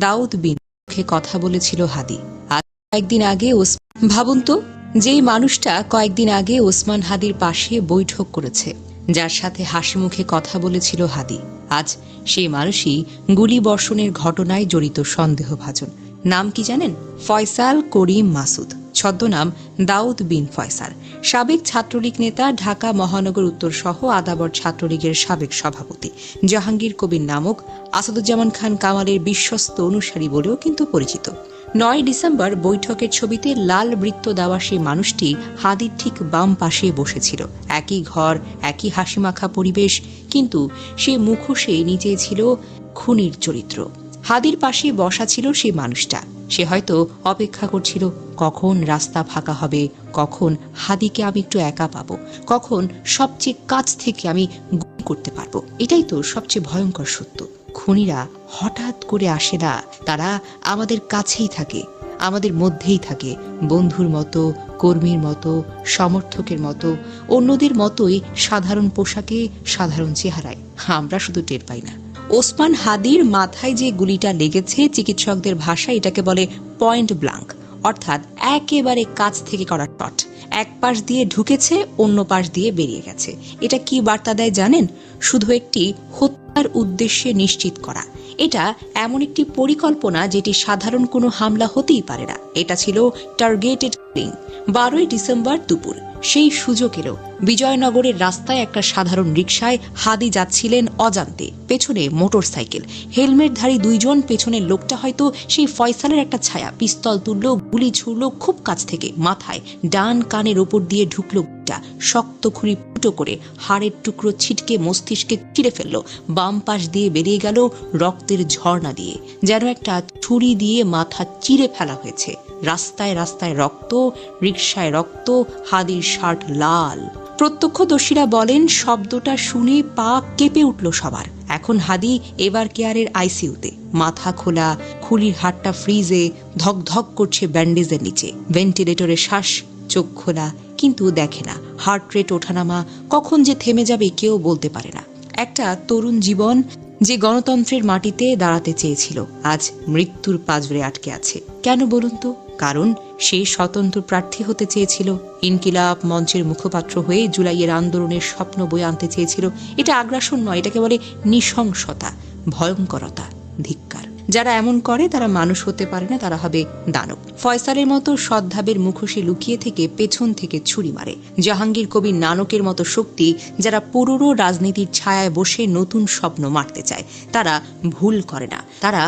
দাউদ বিন মুখে কথা বলেছিল হাদি। আজ কয়েকদিন আগে ভাবুন তো, যেই মানুষটা কয়েকদিন আগে ওসমান হাদির পাশে বৈঠক করেছে, যার সাথে হাসি মুখে কথা বলেছিল হাদি, আজ সেই মানুষই গুলি বর্ষণের ঘটনায় জড়িত সন্দেহভাজন। নাম কি জানেন? ফয়সাল করিম মাসুদ, ছদ্মনাম দাউদ বিন ফয়সাল। সাবেক ছাত্রলীগ নেতা, ঢাকা মহানগর উত্তর সহ আদাবর ছাত্রলীগের সাবেক সভাপতি। জাহাঙ্গীর কবির নামক আসাদুজ্জামান খান কামালের বিশ্বস্ত অনুসারী বলেও কিন্তু পরিচিত। ৯ ডিসেম্বর বৈঠকের ছবিতে লাল বৃত্ত দেওয়া সেই মানুষটি হাদির ঠিক বাম পাশে বসেছিল। একই ঘর, একই হাসিমাখা পরিবেশ, কিন্তু সে মুখোশে নিচে ছিল খুনির চরিত্র। হাদির পাশে বসা ছিল সেই মানুষটা। সে হয়তো অপেক্ষা করছিল কখন রাস্তা ফাঁকা হবে, কখন হাদিকে আমি একটু একা পাবো, কখন সবচেয়ে কাছ থেকে আমি গুলি করতে পারবো। এটাই তো সবচেয়ে ভয়ঙ্কর সত্য। খুনিরা হঠাৎ করে আসে না, তারা আমাদের কাছেই থাকে, আমাদের মধ্যেই থাকে, বন্ধুর মতো, কর্মীর মতো, সমর্থকের মতো, অন্যদের মতোই সাধারণ পোশাকে, সাধারণ চেহারায়। আমরা শুধু টের পাই না। ওসমান হাদির মাথায় যে গুলিটা লেগেছে, চিকিৎসকদের ভাষায় এটাকে বলে পয়েন্ট ব্লাঙ্ক, অর্থাৎ একেবারে কাছ থেকে করা শট। এক পাশ দিয়ে ঢুকেছে, অন্য পাশ দিয়ে বেরিয়ে গেছে। এটা কি বার্তা দেয় জানেন? শুধু একটি হত্যার উদ্দেশ্যে নিশ্চিত করা। এটা এমন একটি পরিকল্পনা যেটি সাধারণ কোনো হামলা হতেই পারে না। এটা ছিল টার্গেটেড কিলিং। 12 ডিসেম্বর দুপুর সেই সুযোগ এলো। বিজয়নগরের রাস্তায় একটা সাধারণ রিকশায় হাদি যাচ্ছিলেন অজান্তে, পেছনে মোটরসাইকেল, হেলমেটধারী 2 জন। পেছনের লোকটা হয়তো সেই ফয়সালের একটা ছায়া। পিস্তল তুললো, গুলি ছুড়লো খুব কাছ থেকে, মাথায়, ডান কানের ওপর দিয়ে ঢুকলো গুলিটা। শক্ত খুঁড়ি ফুটো করে হাড়ের টুকরো ছিটকে মস্তিষ্কে চিড়ে ফেললো। বাম পাশ দিয়ে বেরিয়ে গেল রক্তের ঝর্ণা দিয়ে, যেন একটা ছুরি দিয়ে মাথা চিড়ে ফেলা হয়েছে। রাস্তায় রাস্তায় রক্ত, রিকশায় রক্ত, হাদির শার্ট লাল। প্রত্যক্ষদর্শীরা বলেন, শব্দটা শুনে পা কেঁপে উঠল সবার। এখন হাদি এবার কেয়ারের আইসিইউতে, মাথা খোলা, খুলির হাতটা ফ্রিজে, ধক ধক করছে ব্যান্ডেজের নিচে। ভেন্টিলেটরে শ্বাস, চোখ খোলা, কিন্তু দেখে না। হার্ট রেট ওঠানামা, কখন যে থেমে যাবে কেউ বলতে পারে না। একটা তরুণ জীবন যে গণতন্ত্রের মাটিতে দাঁড়াতে চেয়েছিল, আজ মৃত্যুর পাঁজরে আটকে আছে। কেন বলুন তো? কারণ সে স্বতন্ত্র প্রার্থী হতে চেয়েছিল, ইনকিলাব মঞ্চের মুখপাত্র হয়ে জুলাইয়ের আন্দোলনের স্বপ্ন বয়ে আনতে চেয়েছিল। এটা আগ্রাসন নয়, এটাকে বলে নৃশংসতা, ভয়ঙ্করতা, ধিক্কার। যারা এমন করে তারা মানুষ হতে পারে না, তারা হবে দানব। ফয়সালের মতো সদ্ভাবের মুখোশে লুকিয়ে থেকে পেছন থেকে ছুরি মারে। জাহাঙ্গীর কবির নানকের মতো শক্তি যারা পুরনো রাজনীতির ছায়ায় বসে নতুন স্বপ্ন মারতে চায়, তারা ভুল করে না, তারা